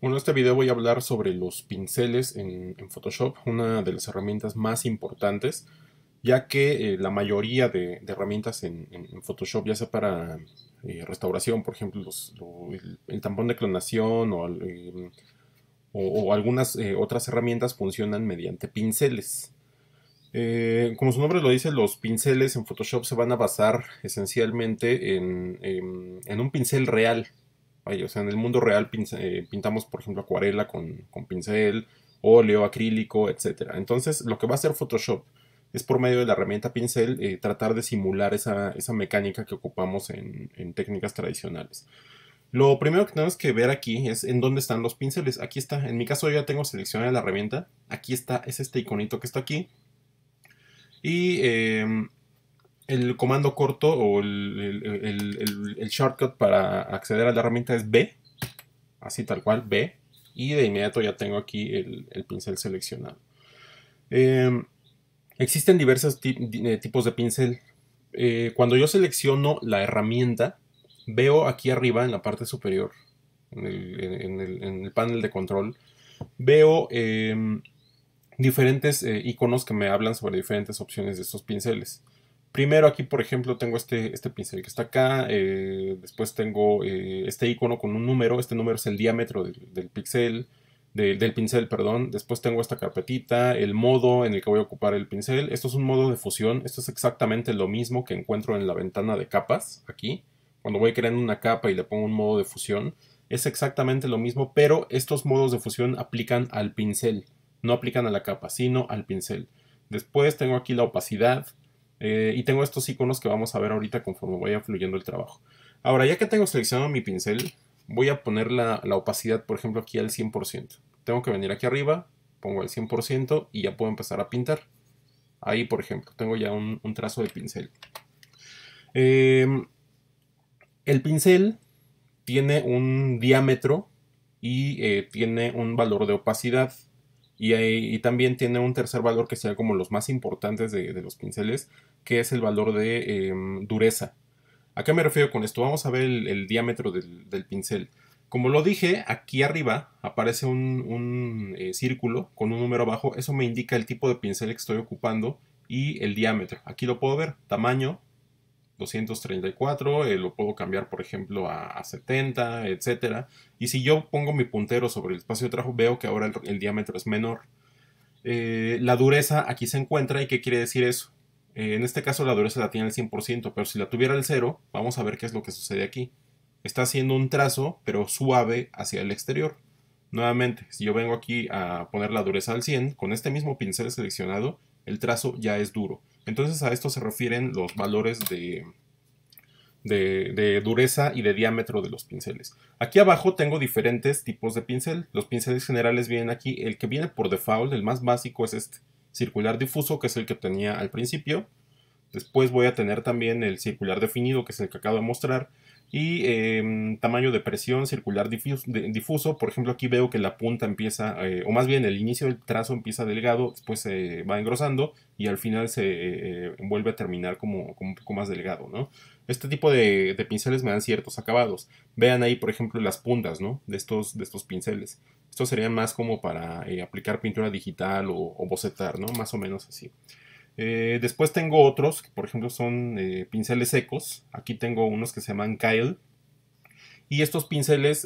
Bueno, en este video voy a hablar sobre los pinceles en Photoshop, una de las herramientas más importantes, ya que la mayoría de herramientas en Photoshop, ya sea para restauración, por ejemplo, el tampón de clonación o algunas otras herramientas funcionan mediante pinceles. Como su nombre lo dice, los pinceles en Photoshop se van a basar esencialmente en un pincel real. Vaya, o sea, en el mundo real pintamos, por ejemplo, acuarela con pincel, óleo, acrílico, etcétera. Entonces, lo que va a hacer Photoshop es por medio de la herramienta pincel tratar de simular esa mecánica que ocupamos en técnicas tradicionales. Lo primero que tenemos que ver aquí es en dónde están los pinceles. Aquí está, en mi caso yo ya tengo seleccionada la herramienta. Aquí está, es este iconito que está aquí. Y el comando corto o el shortcut para acceder a la herramienta es B, así tal cual, B, y de inmediato ya tengo aquí el pincel seleccionado. Eh, Existen diversos tipos de pincel. Cuando yo selecciono la herramienta, veo aquí arriba en la parte superior, en el panel de control, veo diferentes iconos que me hablan sobre diferentes opciones de estos pinceles. Primero aquí, por ejemplo, tengo este pincel que está acá. Después tengo este icono con un número. Este número es el diámetro del píxel, del pincel, perdón. Después tengo esta carpetita, el modo en el que voy a ocupar el pincel. Esto es un modo de fusión. Esto es exactamente lo mismo que encuentro en la ventana de capas, aquí. Cuando voy creando una capa y le pongo un modo de fusión, es exactamente lo mismo, pero estos modos de fusión aplican al pincel. No aplican a la capa, sino al pincel. Después tengo aquí la opacidad. Y tengo estos iconos que vamos a ver ahorita conforme vaya fluyendo el trabajo. Ahora, ya que tengo seleccionado mi pincel, voy a poner la opacidad, por ejemplo, aquí al 100%. Tengo que venir aquí arriba, pongo el 100% y ya puedo empezar a pintar. Ahí, por ejemplo, tengo ya un trazo de pincel. Eh, el pincel tiene un diámetro y tiene un valor de opacidad. Y también tiene un tercer valor que sería como los más importantes de los pinceles, que es el valor de dureza. ¿A qué me refiero con esto? Vamos a ver el diámetro del pincel. Como lo dije, aquí arriba aparece un círculo con un número abajo. Eso me indica el tipo de pincel que estoy ocupando y el diámetro. Aquí lo puedo ver, tamaño 234, lo puedo cambiar por ejemplo a 70, etcétera. Y si yo pongo mi puntero sobre el espacio de trabajo, veo que ahora el diámetro es menor. La dureza aquí se encuentra. ¿Y qué quiere decir eso? En este caso la dureza la tiene al 100%, pero si la tuviera al 0, vamos a ver qué es lo que sucede aquí. Está haciendo un trazo, pero suave hacia el exterior. Nuevamente, si yo vengo aquí a poner la dureza al 100, con este mismo pincel seleccionado, el trazo ya es duro. Entonces a esto se refieren los valores de dureza y de diámetro de los pinceles. Aquí abajo tengo diferentes tipos de pincel. Los pinceles generales vienen aquí. El que viene por default, el más básico, es este circular difuso, que es el que tenía al principio. Después voy a tener también el circular definido, que es el que acabo de mostrar. Y tamaño de presión circular difuso. Por ejemplo, aquí veo que la punta empieza, o más bien el inicio del trazo empieza delgado, después se va engrosando y al final se vuelve a terminar como un poco más delgado, ¿no? Este tipo de pinceles me dan ciertos acabados. Vean ahí, por ejemplo, las puntas, ¿no? De estos pinceles. Estos serían más como para aplicar pintura digital o bocetar, ¿no? Más o menos así. Después tengo otros, que por ejemplo son pinceles secos. Aquí tengo unos que se llaman Kyle. Y estos pinceles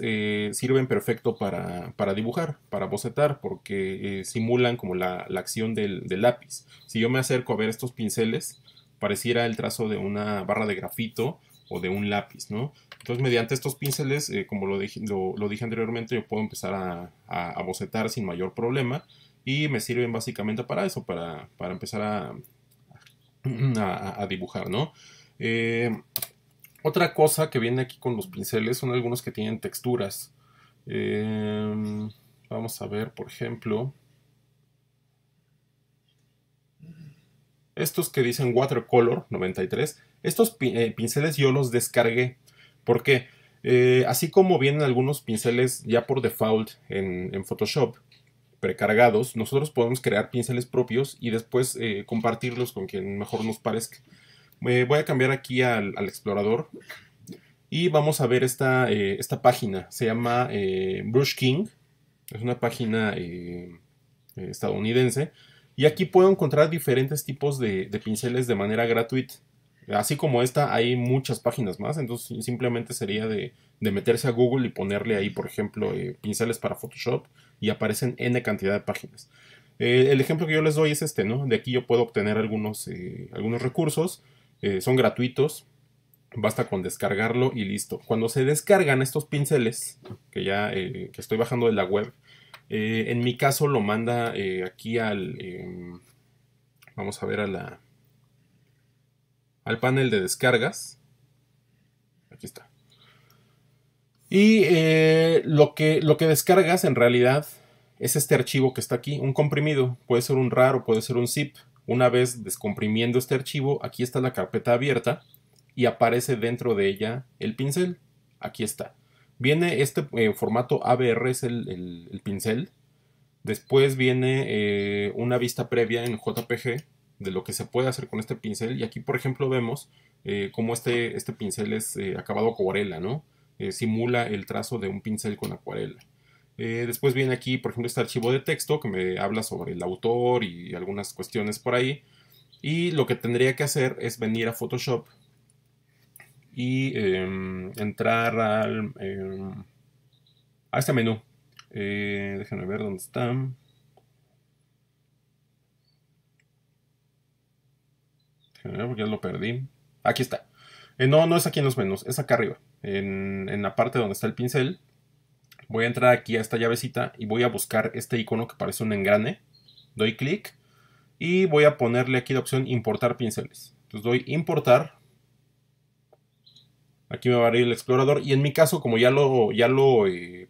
sirven perfecto para dibujar, para bocetar, porque simulan como la acción del lápiz. Si yo me acerco a ver estos pinceles, pareciera el trazo de una barra de grafito o de un lápiz, ¿no? Entonces, mediante estos pinceles, como lo dije anteriormente, yo puedo empezar a bocetar sin mayor problema y me sirven básicamente para eso, para empezar a dibujar, ¿no? Eh, Otra cosa que viene aquí con los pinceles son algunos que tienen texturas. Eh, Vamos a ver, por ejemplo, estos que dicen Watercolor 93. Estos pinceles yo los descargué. ¿Por qué? Así como vienen algunos pinceles ya por default en Photoshop, precargados, nosotros podemos crear pinceles propios y después compartirlos con quien mejor nos parezca. Voy a cambiar aquí al explorador y vamos a ver esta página. Se llama Brush King. Es una página estadounidense. Y aquí puedo encontrar diferentes tipos de pinceles de manera gratuita. Así como esta, hay muchas páginas más. Entonces simplemente sería de meterse a Google y ponerle ahí, por ejemplo, pinceles para Photoshop. Y aparecen N cantidad de páginas. El ejemplo que yo les doy es este, ¿no? De aquí yo puedo obtener algunos recursos. Son gratuitos. Basta con descargarlo y listo. Cuando se descargan estos pinceles, que estoy bajando de la web, en mi caso lo manda aquí vamos a ver al panel de descargas. Aquí está. Y lo que descargas en realidad es este archivo que está aquí, un comprimido. Puede ser un RAR o puede ser un zip. Una vez descomprimiendo este archivo, aquí está la carpeta abierta y aparece dentro de ella el pincel. Aquí está. Viene este formato ABR, es el pincel. Después viene una vista previa en JPG de lo que se puede hacer con este pincel. Y aquí, por ejemplo, vemos cómo este pincel es acabado acuarela, ¿no? Simula el trazo de un pincel con acuarela. Después viene aquí, por ejemplo, este archivo de texto que me habla sobre el autor y algunas cuestiones por ahí. Y lo que tendría que hacer es venir a Photoshop y entrar a este menú. Déjenme ver dónde está. Déjenme ver porque ya lo perdí. Aquí está. No, no es aquí en los menús, es acá arriba. En la parte donde está el pincel. Voy a entrar aquí a esta llavecita y voy a buscar este icono que parece un engrane. Doy clic y voy a ponerle aquí la opción importar pinceles. Entonces doy importar. Aquí me va a abrir el explorador y en mi caso, como ya lo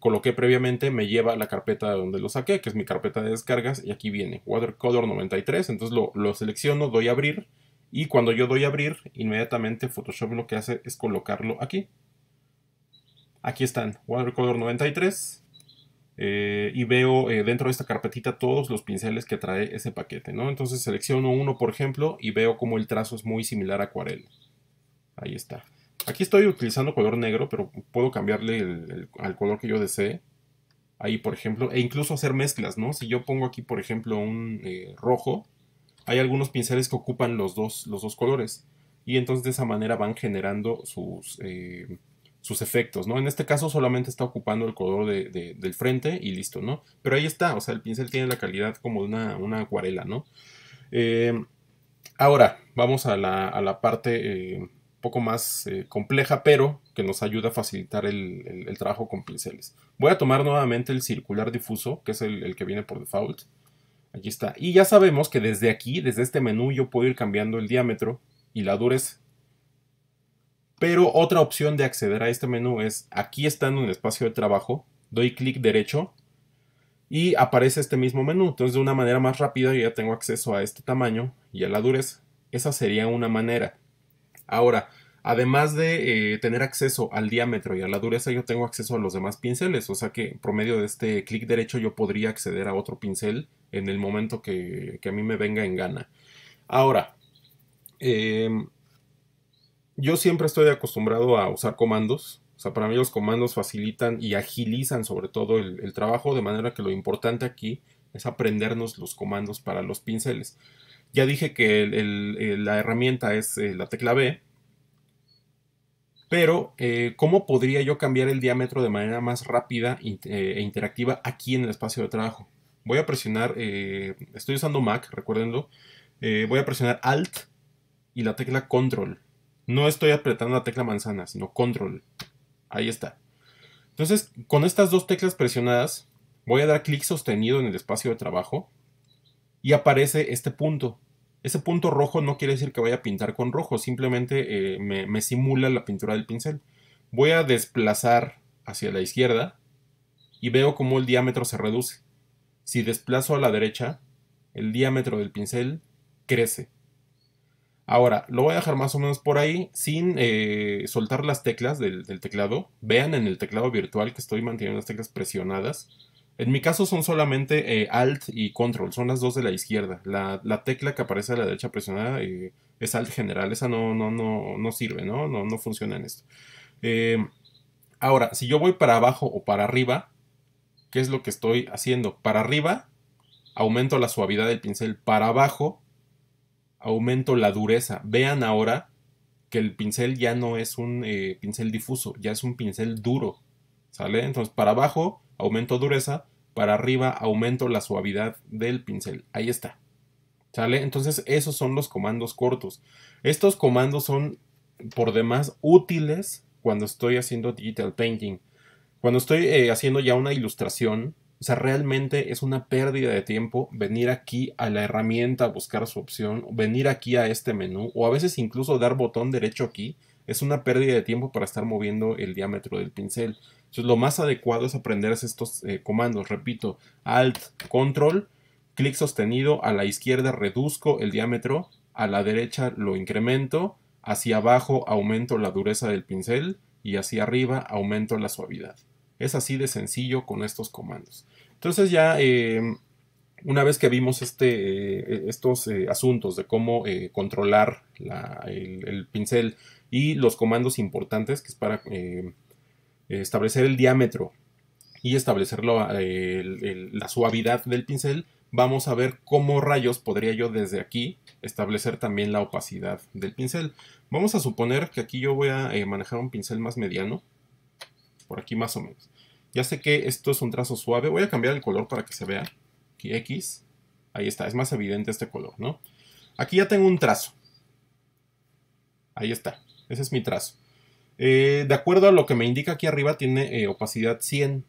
coloqué previamente, me lleva a la carpeta donde lo saqué, que es mi carpeta de descargas, y aquí viene Watercolor 93. Entonces lo selecciono, doy a abrir, y cuando yo doy a abrir, inmediatamente Photoshop lo que hace es colocarlo aquí. Aquí están, Watercolor 93. Y veo dentro de esta carpetita todos los pinceles que trae ese paquete, ¿no? Entonces selecciono uno, por ejemplo, y veo como el trazo es muy similar a acuarela. Ahí está. Aquí estoy utilizando color negro, pero puedo cambiarle al color que yo desee. Ahí, por ejemplo, e incluso hacer mezclas, ¿no? Si yo pongo aquí, por ejemplo, un rojo, hay algunos pinceles que ocupan los dos colores. Y entonces de esa manera van generando sus efectos, ¿no? En este caso solamente está ocupando el color del frente y listo, ¿no? Pero ahí está, o sea, el pincel tiene la calidad como de una acuarela, ¿no? Eh, Ahora, vamos a la parte un poco más compleja, pero que nos ayuda a facilitar el trabajo con pinceles. Voy a tomar nuevamente el circular difuso, que es el que viene por default. Aquí está. Y ya sabemos que desde aquí, desde este menú, yo puedo ir cambiando el diámetro y la dureza. Pero otra opción de acceder a este menú es, aquí estando en el espacio de trabajo, doy clic derecho y aparece este mismo menú. Entonces de una manera más rápida yo ya tengo acceso a este tamaño y a la dureza. Esa sería una manera. Ahora, además de tener acceso al diámetro y a la dureza, yo tengo acceso a los demás pinceles. O sea que por medio de este clic derecho yo podría acceder a otro pincel en el momento que a mí me venga en gana. Ahora, eh, yo siempre estoy acostumbrado a usar comandos. O sea, para mí los comandos facilitan y agilizan sobre todo el trabajo, de manera que lo importante aquí es aprendernos los comandos para los pinceles. Ya dije que la herramienta es la tecla B, pero ¿cómo podría yo cambiar el diámetro de manera más rápida e interactiva aquí en el espacio de trabajo? Voy a presionar, estoy usando Mac, recuérdenlo, voy a presionar Alt y la tecla Control. No estoy apretando la tecla manzana, sino Control. Ahí está. Entonces, con estas dos teclas presionadas, voy a dar clic sostenido en el espacio de trabajo y aparece este punto. Ese punto rojo no quiere decir que vaya a pintar con rojo, simplemente me simula la pintura del pincel. Voy a desplazar hacia la izquierda y veo cómo el diámetro se reduce. Si desplazo a la derecha, el diámetro del pincel crece. Ahora, lo voy a dejar más o menos por ahí, sin soltar las teclas del teclado. Vean en el teclado virtual que estoy manteniendo las teclas presionadas. En mi caso son solamente Alt y Control, son las dos de la izquierda. La tecla que aparece a la derecha presionada es Alt general, esa no sirve, ¿no? No funciona en esto. Eh, Ahora, si yo voy para abajo o para arriba, ¿qué es lo que estoy haciendo? Para arriba, aumento la suavidad del pincel. Para abajo, aumento la dureza. Vean ahora que el pincel ya no es un pincel difuso, ya es un pincel duro. ¿Sale? Entonces, para abajo, aumento dureza. Para arriba, aumento la suavidad del pincel. Ahí está. ¿Sale? Entonces, esos son los comandos cortos. Estos comandos son por demás útiles cuando estoy haciendo digital painting. Cuando estoy haciendo ya una ilustración, o sea, realmente es una pérdida de tiempo venir aquí a la herramienta a buscar su opción, venir aquí a este menú, o a veces incluso dar botón derecho aquí. Es una pérdida de tiempo para estar moviendo el diámetro del pincel. Entonces, lo más adecuado es aprenderse estos comandos. Repito, Alt, Control, clic sostenido, a la izquierda reduzco el diámetro, a la derecha lo incremento, hacia abajo aumento la dureza del pincel y hacia arriba aumento la suavidad. Es así de sencillo con estos comandos. Entonces ya una vez que vimos estos asuntos de cómo controlar el pincel y los comandos importantes, que es para establecer el diámetro y establecer la suavidad del pincel, vamos a ver cómo rayos podría yo desde aquí establecer también la opacidad del pincel. Vamos a suponer que aquí yo voy a manejar un pincel más mediano, por aquí más o menos. Ya sé que esto es un trazo suave, voy a cambiar el color para que se vea. Aquí X, ahí está, es más evidente este color, ¿no? Aquí ya tengo un trazo. Ahí está, ese es mi trazo. De acuerdo a lo que me indica aquí arriba, tiene opacidad 100.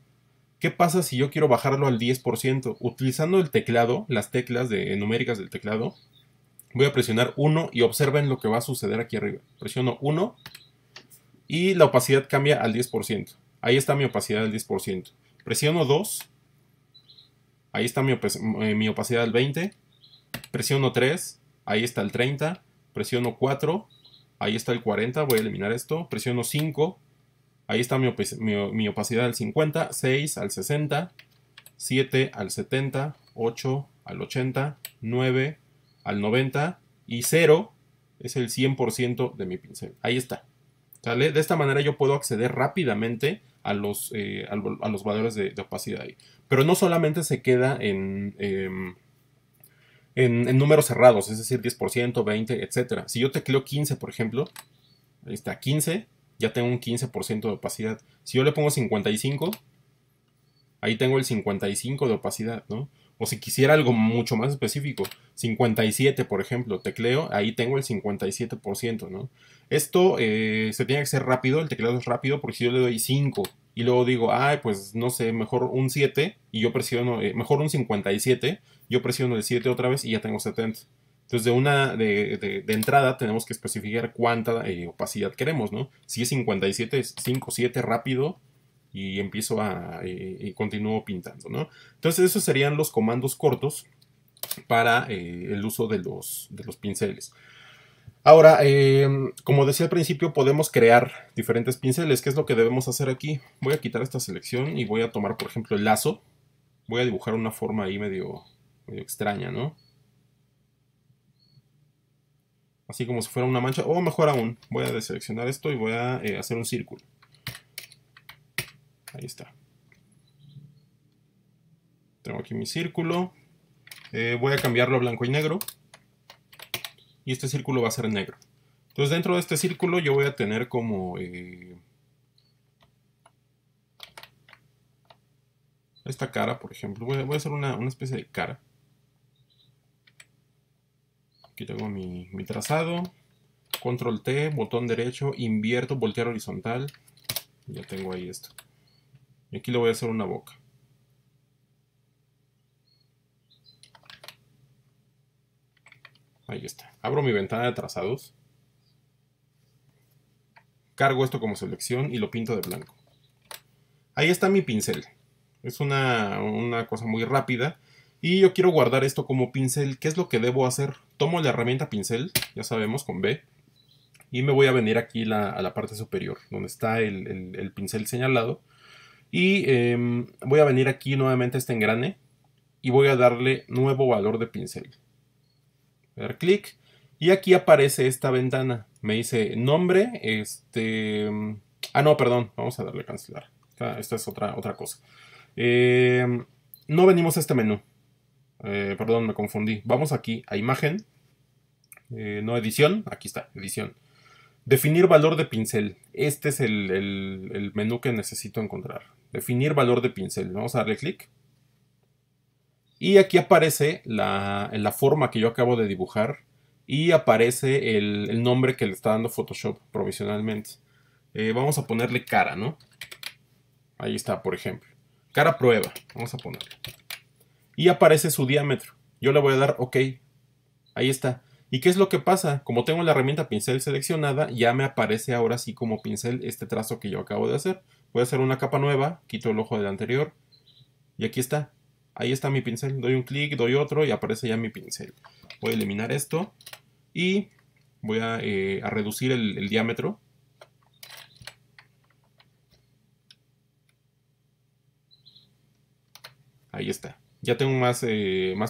¿Qué pasa si yo quiero bajarlo al 10%? Utilizando el teclado, las teclas numéricas del teclado, voy a presionar 1 y observen lo que va a suceder aquí arriba. Presiono 1 y la opacidad cambia al 10%. Ahí está mi opacidad al 10%. Presiono 2. Ahí está mi opacidad al 20%. Presiono 3. Ahí está el 30%. Presiono 4. Ahí está el 40%. Voy a eliminar esto. Presiono 5. Ahí está mi opacidad al 50%. 6 al 60%. 7 al 70%. 8 al 80%. 9 al 90%. Y 0 es el 100% de mi pincel. Ahí está. ¿Sale? De esta manera yo puedo acceder rápidamente a los valores de opacidad ahí. Pero no solamente se queda en números cerrados, es decir, 10%, 20%, etc. Si yo tecleo 15, por ejemplo, ahí está 15, ya tengo un 15% de opacidad. Si yo le pongo 55, ahí tengo el 55 de opacidad, ¿no? O si quisiera algo mucho más específico, 57, por ejemplo, tecleo, ahí tengo el 57%, ¿no? Esto se tiene que hacer rápido, el teclado es rápido, porque si yo le doy 5 y luego digo, ay, pues no sé, mejor un 7 y yo presiono, mejor un 57, yo presiono el 7 otra vez y ya tengo 70. Entonces, de entrada tenemos que especificar cuánta opacidad queremos, ¿no? Si es 57, es 5, 7 rápido y empiezo y continúo pintando, ¿no? Entonces esos serían los comandos cortos para el uso de los pinceles. Ahora, como decía al principio, podemos crear diferentes pinceles. ¿Qué es lo que debemos hacer aquí? Voy a quitar esta selección y voy a tomar, por ejemplo, el lazo. Voy a dibujar una forma ahí medio extraña, ¿no? Así como si fuera una mancha, o mejor aún, voy a deseleccionar esto y voy a hacer un círculo. Ahí está. Tengo aquí mi círculo. Voy a cambiarlo a blanco y negro. Y este círculo va a ser negro. Entonces dentro de este círculo yo voy a tener como esta cara, por ejemplo. Voy a hacer una especie de cara. Aquí tengo mi trazado. Control T, botón derecho, invierto, voltear horizontal. Ya tengo ahí esto. Y aquí le voy a hacer una boca. Ahí está. Abro mi ventana de trazados. Cargo esto como selección y lo pinto de blanco. Ahí está mi pincel. Es una cosa muy rápida. Y yo quiero guardar esto como pincel. ¿Qué es lo que debo hacer? Tomo la herramienta pincel, ya sabemos, con B. Y me voy a venir aquí a la parte superior, donde está el pincel señalado. Y voy a venir aquí nuevamente a este engrane. Y voy a darle nuevo valor de pincel. Voy a dar clic. Y aquí aparece esta ventana. Me dice nombre. Ah, no, perdón. Vamos a darle a cancelar. Esta es otra cosa. No venimos a este menú. Perdón, me confundí. Vamos aquí a imagen. No edición. Aquí está, edición. Definir valor de pincel. Este es el menú que necesito encontrar. Definir valor de pincel. Vamos a darle clic. Y aquí aparece la forma que yo acabo de dibujar. Y aparece el nombre que le está dando Photoshop provisionalmente. Vamos a ponerle cara, ¿no? Ahí está, por ejemplo. Cara prueba. Vamos a ponerle. Y aparece su diámetro. Yo le voy a dar OK. Ahí está. ¿Y qué es lo que pasa? Como tengo la herramienta pincel seleccionada, ya me aparece ahora sí como pincel este trazo que yo acabo de hacer. Voy a hacer una capa nueva, quito el ojo del anterior y aquí está. Ahí está mi pincel. Doy un clic, doy otro y aparece ya mi pincel. Voy a eliminar esto y voy a reducir el diámetro. Ahí está. Ya tengo más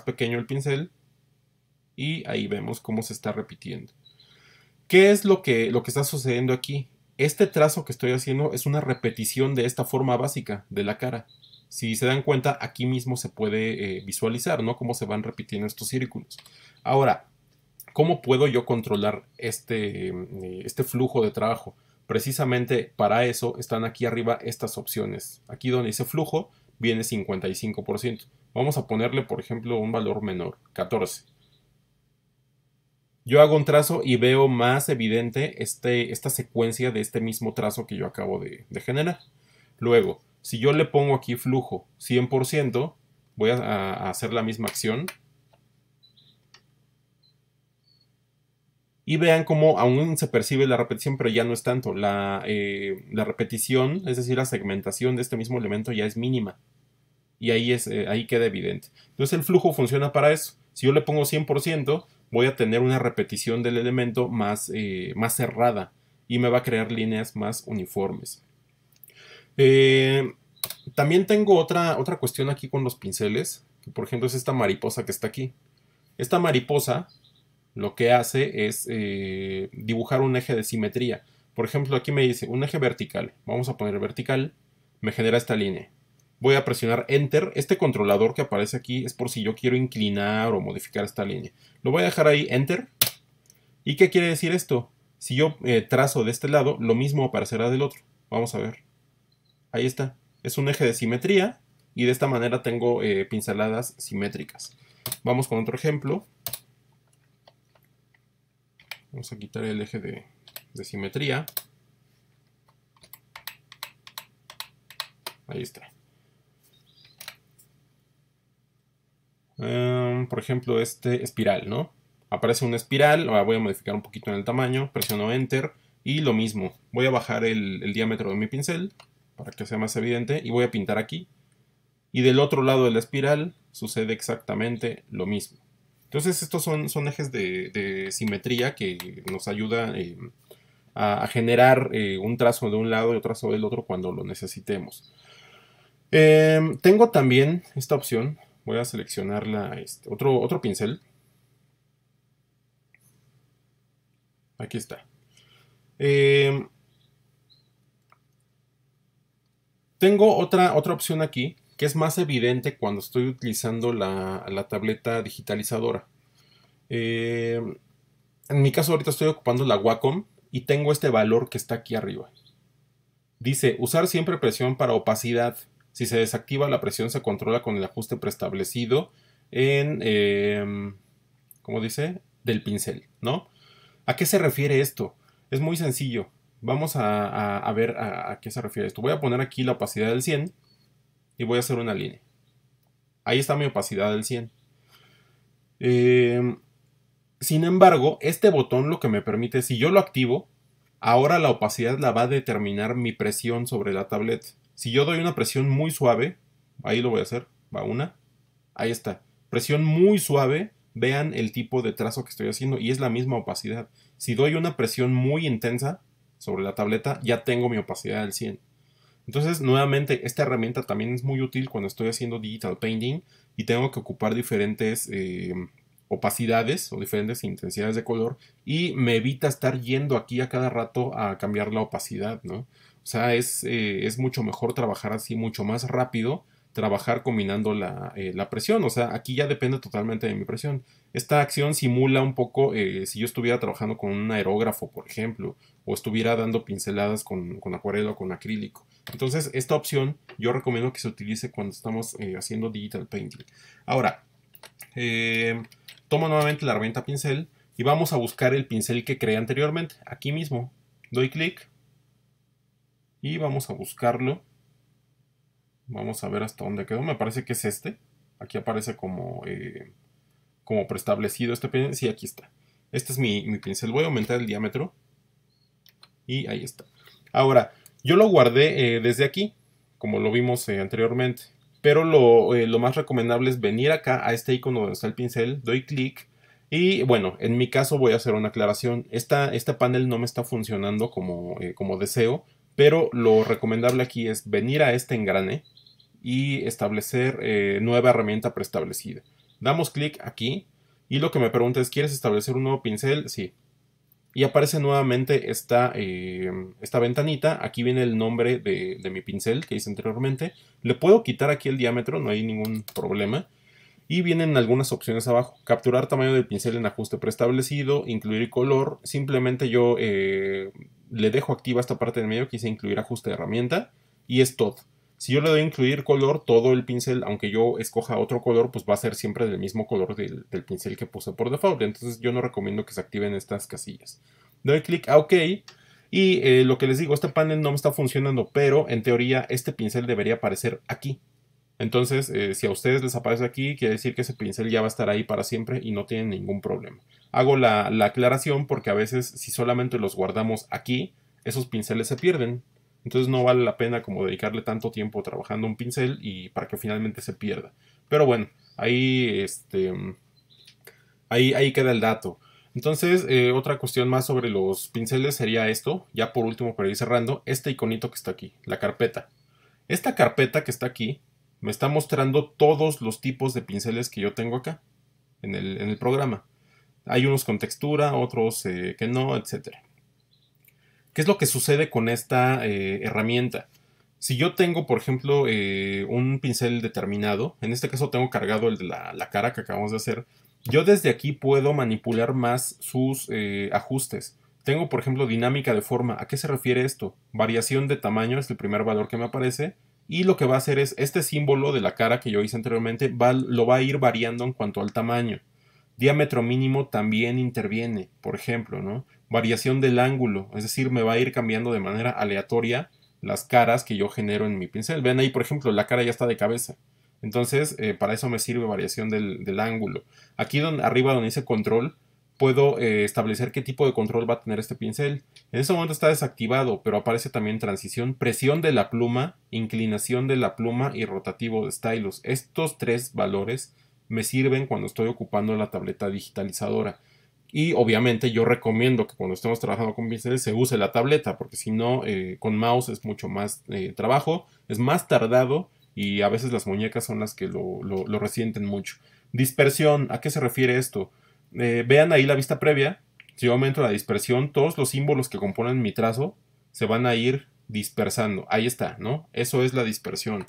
pequeño el pincel y ahí vemos cómo se está repitiendo. ¿Qué es lo que está sucediendo aquí? Este trazo que estoy haciendo es una repetición de esta forma básica de la cara. Si se dan cuenta, aquí mismo se puede visualizar, ¿no? Cómo se van repitiendo estos círculos. Ahora, ¿cómo puedo yo controlar este flujo de trabajo? Precisamente para eso están aquí arriba estas opciones. Aquí donde dice flujo, viene 55%. Vamos a ponerle, por ejemplo, un valor menor, 14. Yo hago un trazo y veo más evidente esta secuencia de este mismo trazo que yo acabo de generar. Luego, si yo le pongo aquí flujo 100%, voy a hacer la misma acción. Y vean cómo aún se percibe la repetición, pero ya no es tanto. La repetición, es decir, la segmentación de este mismo elemento ya es mínima. Y ahí queda evidente. Entonces el flujo funciona para eso. Si yo le pongo 100%, voy a tener una repetición del elemento más cerrada y me va a crear líneas más uniformes. También tengo otra cuestión aquí con los pinceles, que por ejemplo es esta mariposa que está aquí. Esta mariposa lo que hace es dibujar un eje de simetría. Por ejemplo, aquí me dice un eje vertical. Vamos a poner vertical, me genera esta línea. Voy a presionar Enter. Este controlador que aparece aquí es por si yo quiero inclinar o modificar esta línea. Lo voy a dejar ahí, Enter. ¿Y qué quiere decir esto? Si yo trazo de este lado, lo mismo aparecerá del otro. Vamos a ver. Ahí está. Es un eje de simetría y de esta manera tengo pinceladas simétricas. Vamos con otro ejemplo. Vamos a quitar el eje de simetría. Ahí está. Por ejemplo, este espiral, ¿no? Aparece una espiral, voy a modificar un poquito en el tamaño, presiono Enter y lo mismo. Voy a bajar el diámetro de mi pincel para que sea más evidente y voy a pintar aquí. Y del otro lado de la espiral sucede exactamente lo mismo. Entonces estos son ejes de simetría que nos ayuda a generar un trazo de un lado y otro trazo del otro cuando lo necesitemos. Tengo también esta opción. Voy a seleccionar otro pincel. Aquí está. Tengo otra opción aquí que es más evidente cuando estoy utilizando la tableta digitalizadora. En mi caso ahorita estoy ocupando la Wacom y tengo este valor que está aquí arriba. Dice, usar siempre presión para opacidad. Si se desactiva la presión se controla con el ajuste preestablecido ¿cómo dice? Del pincel, ¿no? ¿A qué se refiere esto? Es muy sencillo. Vamos a ver a qué se refiere esto. Voy a poner aquí la opacidad del 100 y voy a hacer una línea. Ahí está mi opacidad del 100. Sin embargo, este botón lo que me permite, si yo lo activo, ahora la opacidad la va a determinar mi presión sobre la tableta. Si yo doy una presión muy suave, ahí lo voy a hacer, va una, ahí está. Presión muy suave, vean el tipo de trazo que estoy haciendo y es la misma opacidad. Si doy una presión muy intensa sobre la tableta, ya tengo mi opacidad del 100. Entonces, nuevamente, esta herramienta también es muy útil cuando estoy haciendo digital painting y tengo que ocupar diferentes opacidades o diferentes intensidades de color y me evita estar yendo aquí a cada rato a cambiar la opacidad, ¿no? O sea, es mucho mejor trabajar así, mucho más rápido trabajar combinando la presión. O sea, aquí ya depende totalmente de mi presión. Esta acción simula un poco si yo estuviera trabajando con un aerógrafo, por ejemplo, o estuviera dando pinceladas con acuarela o con acrílico. Entonces, esta opción yo recomiendo que se utilice cuando estamos haciendo digital painting. Ahora, tomo nuevamente la herramienta pincel y vamos a buscar el pincel que creé anteriormente. Aquí mismo doy clic y vamos a buscarlo. Vamos a ver hasta dónde quedó. Me parece que es este. Aquí aparece como preestablecido este pincel. Sí, aquí está. Este es mi pincel. Voy a aumentar el diámetro. Y ahí está. Ahora, yo lo guardé desde aquí, como lo vimos anteriormente. Pero lo más recomendable es venir acá a este icono donde está el pincel. Doy clic. Y bueno, en mi caso voy a hacer una aclaración. Este panel no me está funcionando como deseo. Pero lo recomendable aquí es venir a este engrane y establecer nueva herramienta preestablecida. Damos clic aquí y lo que me pregunta es, ¿quieres establecer un nuevo pincel? Sí. Y aparece nuevamente esta ventanita. Aquí viene el nombre de mi pincel que hice anteriormente. Le puedo quitar aquí el diámetro, no hay ningún problema. Y vienen algunas opciones abajo. Capturar tamaño del pincel en ajuste preestablecido, incluir color. Simplemente yo le dejo activa esta parte del medio que dice incluir ajuste de herramienta. Y es todo. Si yo le doy a incluir color, todo el pincel, aunque yo escoja otro color, pues va a ser siempre del mismo color del pincel que puse por default. Entonces yo no recomiendo que se activen estas casillas. Doy clic a OK. Y lo que les digo, este panel no me está funcionando, pero en teoría este pincel debería aparecer aquí. Entonces, si a ustedes les aparece aquí, quiere decir que ese pincel ya va a estar ahí para siempre y no tienen ningún problema. Hago la aclaración porque a veces si solamente los guardamos aquí, esos pinceles se pierden. Entonces no vale la pena como dedicarle tanto tiempo trabajando un pincel y para que finalmente se pierda. Pero bueno, ahí queda el dato. Entonces, otra cuestión más sobre los pinceles sería esto. Ya por último, para ir cerrando, este iconito que está aquí, la carpeta. Esta carpeta que está aquí me está mostrando todos los tipos de pinceles que yo tengo acá en el programa. Hay unos con textura, otros que no, etcétera. ¿Qué es lo que sucede con esta herramienta? Si yo tengo, por ejemplo, un pincel determinado, en este caso tengo cargado el de la cara que acabamos de hacer, yo desde aquí puedo manipular más sus ajustes. Tengo, por ejemplo, dinámica de forma. ¿A qué se refiere esto? Variación de tamaño es el primer valor que me aparece. Y lo que va a hacer es este símbolo de la cara que yo hice anteriormente, lo va a ir variando en cuanto al tamaño. Diámetro mínimo también interviene, por ejemplo, ¿no? Variación del ángulo, es decir, me va a ir cambiando de manera aleatoria las caras que yo genero en mi pincel. Ven ahí, por ejemplo, la cara ya está de cabeza. Entonces, para eso me sirve variación del ángulo. Aquí arriba donde dice control, puedo establecer qué tipo de control va a tener este pincel. En este momento está desactivado, pero aparece también transición, presión de la pluma, inclinación de la pluma y rotativo de stylus. Estos tres valores me sirven cuando estoy ocupando la tableta digitalizadora. Y obviamente yo recomiendo que cuando estemos trabajando con pinceles se use la tableta, porque si no, con mouse es mucho más trabajo, es más tardado y a veces las muñecas son las que lo resienten mucho. Dispersión, ¿a qué se refiere esto? Vean ahí la vista previa. Si yo aumento la dispersión, todos los símbolos que componen mi trazo se van a ir dispersando. Ahí está, ¿no? Eso es la dispersión.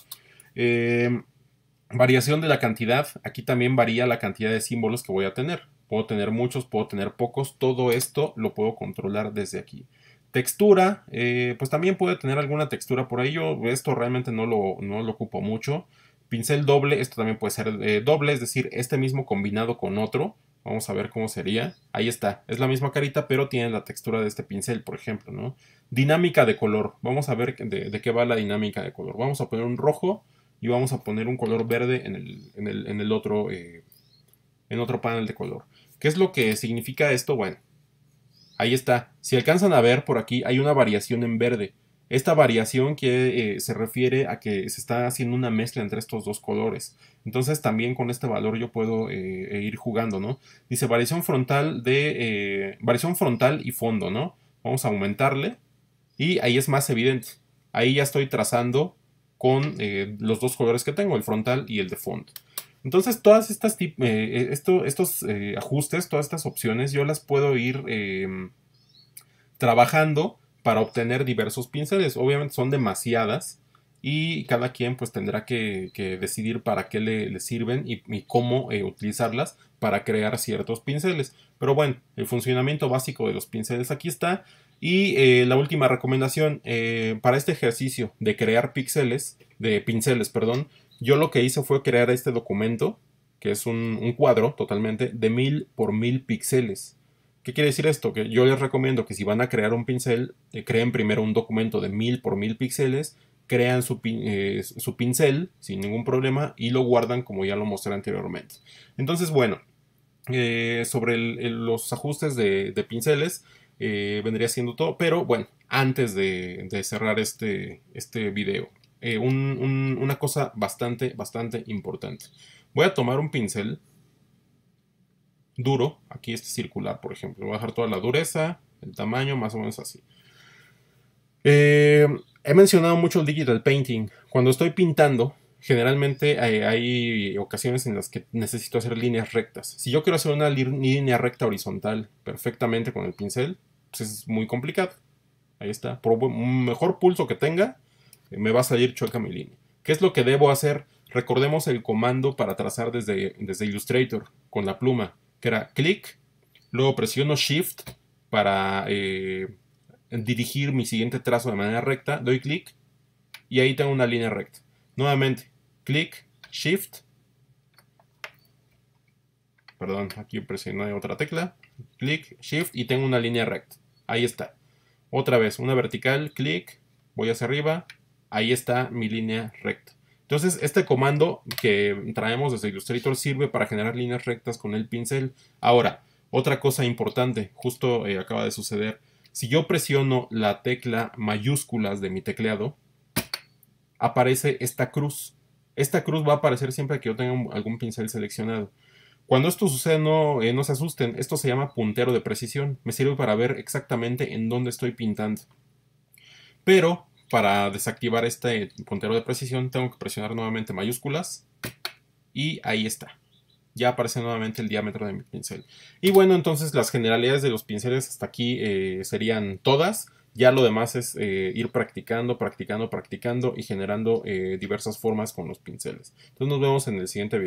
Variación de la cantidad. Aquí también varía la cantidad de símbolos que voy a tener. Puedo tener muchos, puedo tener pocos. Todo esto lo puedo controlar desde aquí. Textura, pues también puede tener alguna textura por ahí. Yo esto realmente no lo ocupo mucho. Pincel doble, esto también puede ser doble, es decir, este mismo combinado con otro. Vamos a ver cómo sería. Ahí está, es la misma carita, pero tiene la textura de este pincel, por ejemplo, ¿no? Dinámica de color. Vamos a ver de qué va la dinámica de color. Vamos a poner un rojo y vamos a poner un color verde en el otro panel de color. ¿Qué es lo que significa esto? Bueno, ahí está. Si alcanzan a ver por aquí, hay una variación en verde. Esta variación que se refiere a que se está haciendo una mezcla entre estos dos colores. Entonces también con este valor yo puedo ir jugando, ¿no? Dice variación frontal variación frontal y fondo, ¿no? Vamos a aumentarle y ahí es más evidente. Ahí ya estoy trazando con los dos colores que tengo, el frontal y el de fondo. Entonces todas estas estos ajustes, todas estas opciones yo las puedo ir trabajando para obtener diversos pinceles. Obviamente son demasiadas y cada quien pues tendrá que decidir para qué le sirven y cómo utilizarlas para crear ciertos pinceles. Pero bueno, el funcionamiento básico de los pinceles aquí está. Y la última recomendación para este ejercicio de crear pinceles, perdón, yo lo que hice fue crear este documento, que es un cuadro totalmente de 1000 por 1000 píxeles. ¿Qué quiere decir esto? Que yo les recomiendo que si van a crear un pincel, creen primero un documento de 1000 por 1000 píxeles, crean su pincel sin ningún problema y lo guardan como ya lo mostré anteriormente. Entonces, bueno, sobre los ajustes de pinceles vendría siendo todo, pero bueno, antes de cerrar este video, una cosa bastante importante. Voy a tomar un pincel duro, aquí este circular, por ejemplo. Voy a dejar toda la dureza, el tamaño, más o menos así. He mencionado mucho el digital painting. Cuando estoy pintando, generalmente hay ocasiones en las que necesito hacer líneas rectas. Si yo quiero hacer una línea recta horizontal perfectamente con el pincel, pues es muy complicado. Ahí está. Por un mejor pulso que tenga, me va a salir chueca mi línea. ¿Qué es lo que debo hacer? Recordemos el comando para trazar desde Illustrator con la pluma, que era clic, luego presiono Shift para dirigir mi siguiente trazo de manera recta, doy clic y ahí tengo una línea recta. Nuevamente, clic, Shift, perdón, aquí presioné otra tecla, clic, Shift y tengo una línea recta. Ahí está. Otra vez, una vertical, clic, voy hacia arriba, ahí está mi línea recta. Entonces, este comando que traemos desde Illustrator sirve para generar líneas rectas con el pincel. Ahora, otra cosa importante, justo acaba de suceder. Si yo presiono la tecla mayúsculas de mi tecleado, aparece esta cruz. Esta cruz va a aparecer siempre que yo tenga algún pincel seleccionado. Cuando esto sucede, no se asusten. Esto se llama puntero de precisión. Me sirve para ver exactamente en dónde estoy pintando. Pero para desactivar este puntero de precisión tengo que presionar nuevamente mayúsculas y ahí está. Ya aparece nuevamente el diámetro de mi pincel. Y bueno, entonces las generalidades de los pinceles hasta aquí serían todas. Ya lo demás es ir practicando y generando diversas formas con los pinceles. Entonces nos vemos en el siguiente video.